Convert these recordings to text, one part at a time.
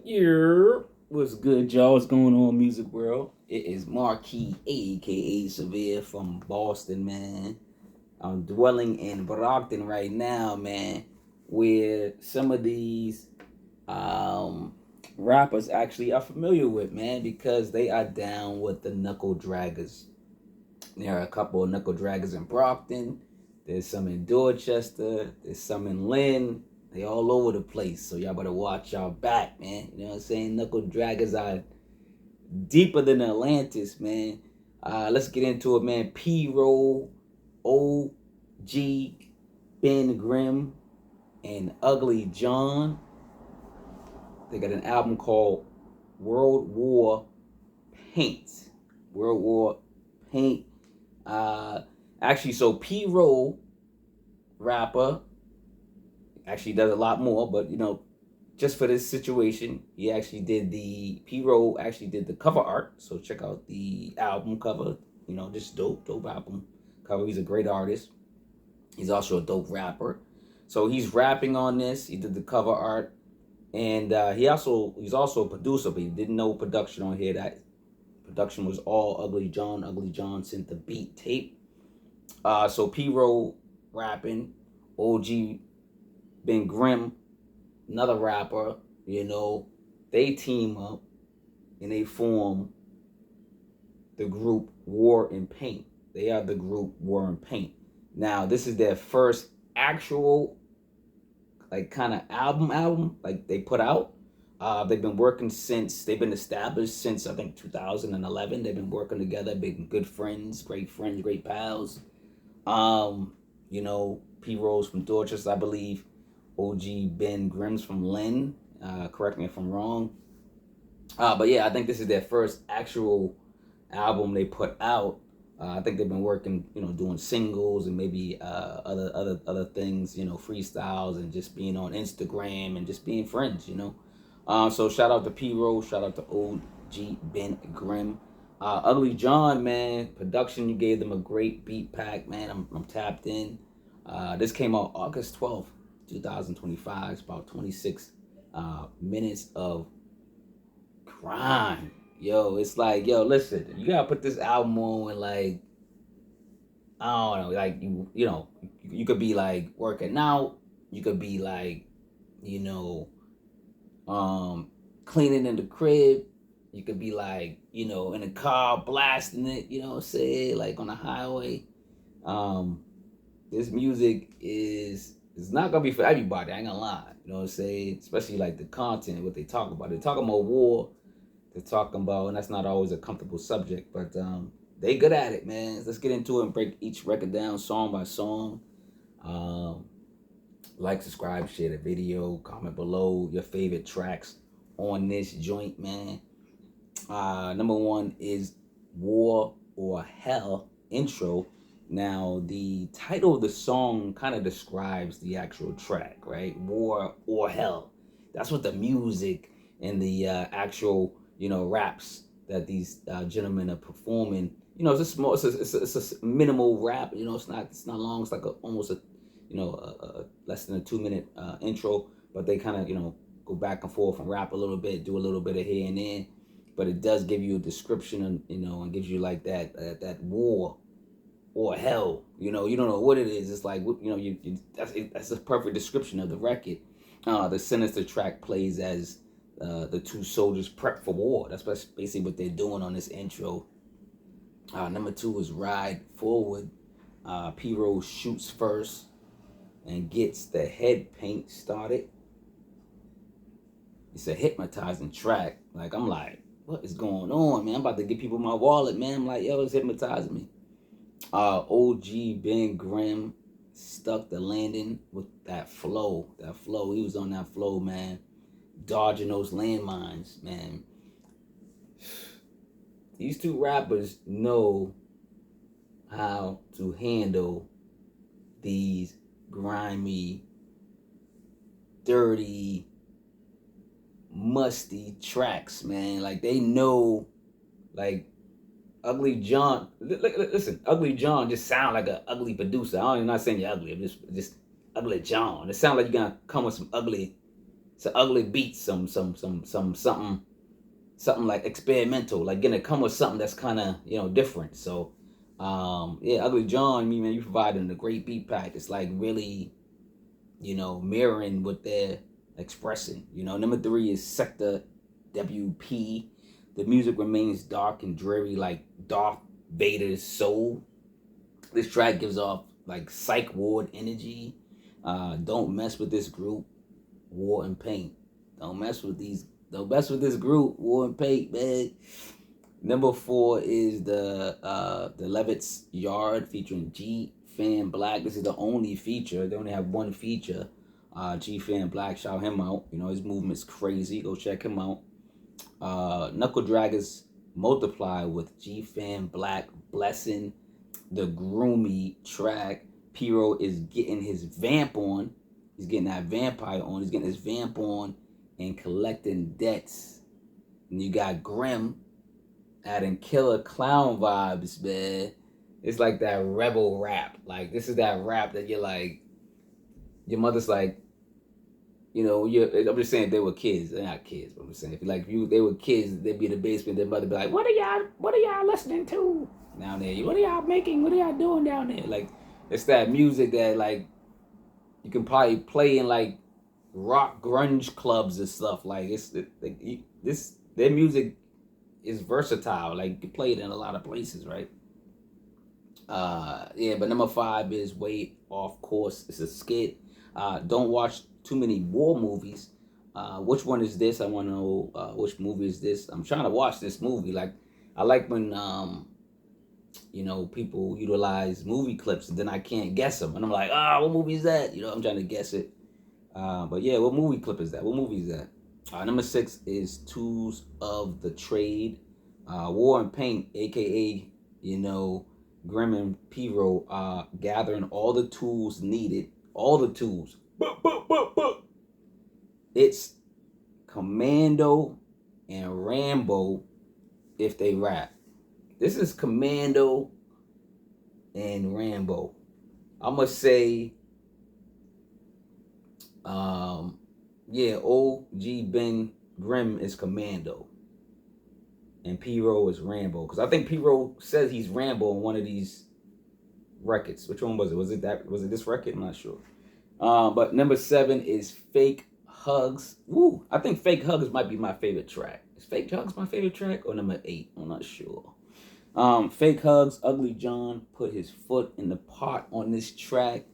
Yeah, what's good, y'all? What's going on, music world? It is Marquis, aka Cevere from Boston, man. I'm dwelling in Brockton right now, man, where some of these um, rappers actually are familiar with, man, because they are down with the knuckle draggers. There are a couple of knuckle draggers in Brockton. There's some in Dorchester. There's some in Lynn. They all over the place. So y'all better watch y'all back, man. You know what I'm saying? Knuckle draggers are deeper than Atlantis, man. Let's get into it, man. P-Roll, OGBenGrimm, and UglyJon. They got an album called World War Paint. World War Paint. Actually, so P-Roll, rapper, actually does a lot more, but just for this situation, he actually did P-Roll actually did the cover art. So check out the album cover. Just dope album cover. He's a great artist. He's also a dope rapper. So he's rapping on this. He did the cover art, and he's also a producer, but he didn't know production on here. That production was all UglyJon. UglyJon sent the beat tape. So P-Roll rapping, OGBenGrimm, another rapper, they team up and they form the group War and Paint. They are the group War and Paint. Now, this is their first actual kind of album like they put out. They've been established since I think 2011. They've been working together, been good friends, great pals. P-Roll's from Dorchester, I believe. OGBenGrimm's from Lynn. Correct me if I'm wrong. But yeah, I think this is their first actual album they put out. I think they've been working, doing singles and maybe other things, freestyles and just being on Instagram and just being friends, So shout out to P-Roll, shout out to OGBenGrimm. UglyJon, man, production, you gave them a great beat pack, man. I'm tapped in. This came out August 12th, 2025. It's about 26 minutes of grime. Yo, it's like, listen, you gotta put this album on and I don't know, you could be like working out, you could be like, cleaning in the crib, you could be like, in a car blasting it, say like on the highway. This music is not gonna be for everybody, I ain't gonna lie, especially like the content, what they talk about. They're talking about war, they're talking about, and that's not always a comfortable subject, but they good at it, man. Let's get into it and break each record down song by song. Like, subscribe, share the video, comment below your favorite tracks on this joint, man. Number one is War or Hell intro. Now, the title of the song kind of describes the actual track, right? War or Hell. That's what the music and the actual, raps that these gentlemen are performing. It's a small, it's a minimal rap. It's not long. It's like almost a less than a 2-minute intro. But they kind of, go back and forth and rap a little bit, do a little bit of here and there. But it does give you a description, and gives you like that war or hell. You don't know what it is. It's like, that's a perfect description of the record. The sinister track plays as the two soldiers prep for war. That's basically what they're doing on this intro. Number two is Ride Forward. P-Roll shoots first and gets the head paint started. It's a hypnotizing track. I'm like, what is going on, man? I'm about to give people my wallet, man. I'm like, yo, it's hypnotizing me. OGBenGrimm stuck the landing with that flow. He was on that flow, man. Dodging those landmines, man. These two rappers know how to handle these grimy, dirty, musty tracks, man. They know, UglyJon. Listen, UglyJon just sound like an ugly producer. I'm not saying you're ugly. I'm just UglyJon. It sounds like you're gonna come with some ugly it's an ugly beat, something like experimental, like gonna come with something that's kind of, you know, different. So yeah, UglyJon, me man, you providing a great beat pack. It's like really, you know, mirroring what they're expressing. You know, number 3 is Sector WP. The music remains dark and dreary like Darth Vader's soul. This track gives off like psych ward energy. Don't mess with this group, War and Paint. Don't mess with this group, War and Paint, man. Number 4 is the Levitz Yard featuring G Fan Black. This is the only feature. They only have one feature. G Fan Black, shout him out. You know, his movement's crazy. Go check him out. Knuckle Draggers Multiply with G Fan Black blessing the groomy track. Pyro is getting his vamp on. He's getting that vampire on. He's getting his vamp on and collecting debts. And you got Grimm adding killer clown vibes, man. It's like that rebel rap. Like, this is that rap that you're like, your mother's like, you know, I'm just saying, they were kids. They're not kids, but I'm just saying, if they were kids, they'd be in the basement. Their mother be like, what are y'all listening to down there? What are y'all making? What are y'all doing down there? Like, it's that music that like you can probably play in like rock grunge clubs and stuff. Like, their music is versatile. Like, you can play it in a lot of places, right? Yeah, but number 5 is Way Off Course. It's a skit. Don't watch too many war movies. Which one is this? I want to know which movie is this. I'm trying to watch this movie. Like, I like when you know, people utilize movie clips and then I can't guess them, and I'm like, what movie is that? You know, I'm trying to guess it. But yeah, what movie clip is that? What movie is that? Number 6 is Tools of the Trade. War and Paint, aka, you know, Grimm and Pyro, gathering all the tools needed. All the tools. It's Commando and Rambo if they rap. This is Commando and Rambo. I'm gonna say, yeah, OGBenGrimm is Commando and Pyro is Rambo. Because I think Pyro says he's Rambo on one of these records. Which one was it? Was it this record? I'm not sure. But number 7 is Fake Hugs. Woo! I think Fake Hugs might be my favorite track. Is Fake Hugs my favorite track or number 8? I'm not sure. Fake Hugs, UglyJon put his foot in the pot on this track.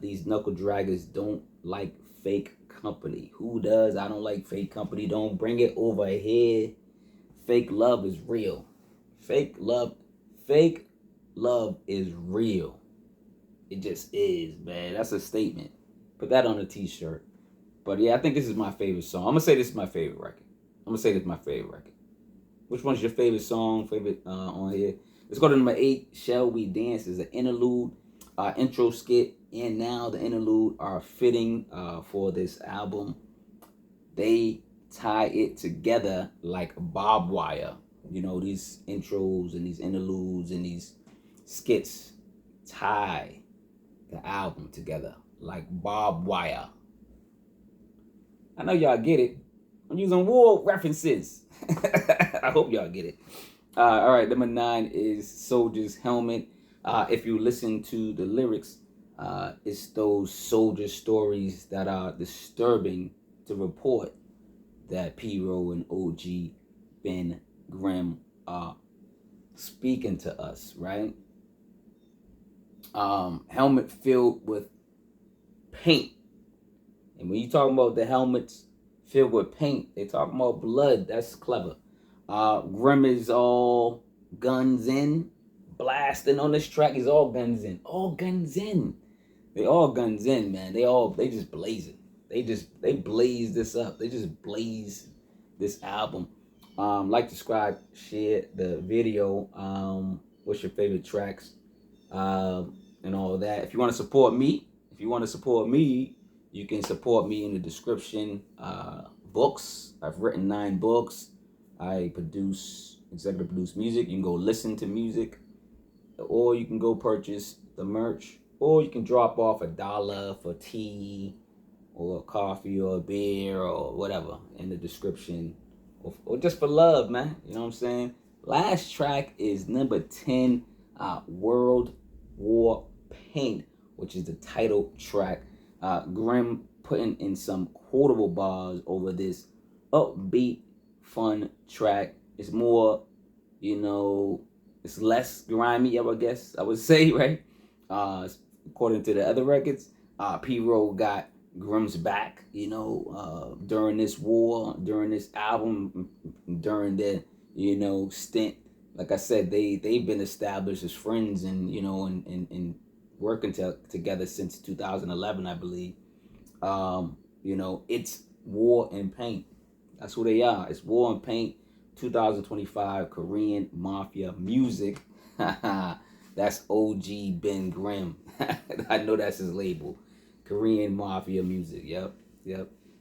These knuckle draggers don't like fake company. Who does? I don't like fake company. Don't bring it over here. Fake love is real. Fake love is real. It just is, man. That's a statement. Put that on a t-shirt. But yeah, I think this is my favorite song. I'm gonna say this is my favorite record. Which one's your favorite song? On here? Let's go to number 8. Shall We Dance is an interlude, intro skit, and now the interlude are fitting for this album. They tie it together like barbed wire. You know, these intros and these interludes and these skits tie the album together like barbed wire. I know y'all get it. I'm using war references. I hope y'all get it. All right, number 9 is Soldier's Helmet. If you listen to the lyrics, it's those soldier stories that are disturbing to report that Pyro and OGBenGrimm are speaking to us, right? Helmet filled with paint. And when you talking about the helmets filled with paint, they talking about blood. That's clever. Grimm is all guns in, blasting on this track. He's all guns in. All guns in. They all guns in, man. They just blaze it. They blaze this up. They just blaze this album. Like, subscribe, share the video. What's your favorite tracks? And all of that. If you want to support me, you can support me in the description. Books. I've written 9 books. I executive produce music. You can go listen to music, or you can go purchase the merch, or you can drop off $1 for tea, or a coffee or a beer or whatever in the description, or just for love, man. You know what I'm saying? Last track is number 10, World War Paint, which is the title track. Grimm putting in some quotable bars over this upbeat, fun track. It's more, you know, it's less grimy, I guess I would say, right? According to the other records, P-Roll got Grimm's back, you know, during this war, during this album, during their, you know, stint. Like I said, they've been established as friends and, you know, and working together since 2011, I believe. You know, it's War and Paint. That's who they are. It's War and Paint 2025 Korean Mafia music. That's OGBenGrimm. I know that's his label. Korean Mafia music. Yep.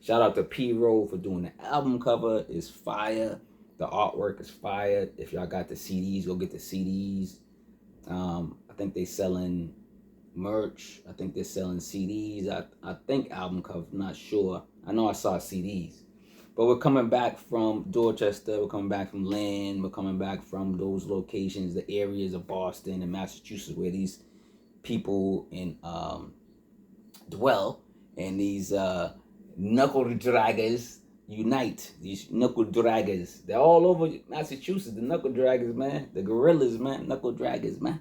Shout out to P-Roll for doing the album cover. It's fire. The artwork is fire. If y'all got the CDs, go get the CDs. I think they selling merch. I think they're selling CDs. I think album cover. I'm not sure. I know I saw CDs. But we're coming back from Dorchester. We're coming back from Lynn. We're coming back from those locations, the areas of Boston and Massachusetts where these people dwell, and these knuckle draggers unite. These knuckle draggers. They're all over Massachusetts. The knuckle draggers, man. The gorillas, man. Knuckle draggers, man.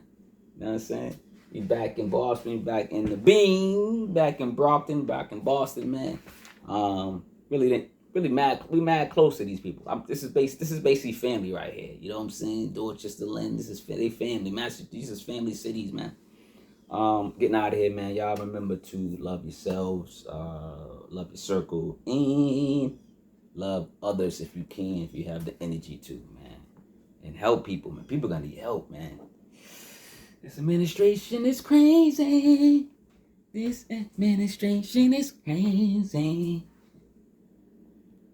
You know what I'm saying? We back in Boston, back in the Bean, back in Brockton, back in Boston, man. Really mad. We mad close to these people. This is basically family right here. You know what I'm saying? Dorchester, Lynn. This is they family. Massachusetts family cities, man. Getting out of here, man. Y'all remember to love yourselves, love your circle, and love others if you can, if you have the energy to, man. And help people, man. People gonna need help, man. This administration is crazy. This administration is crazy.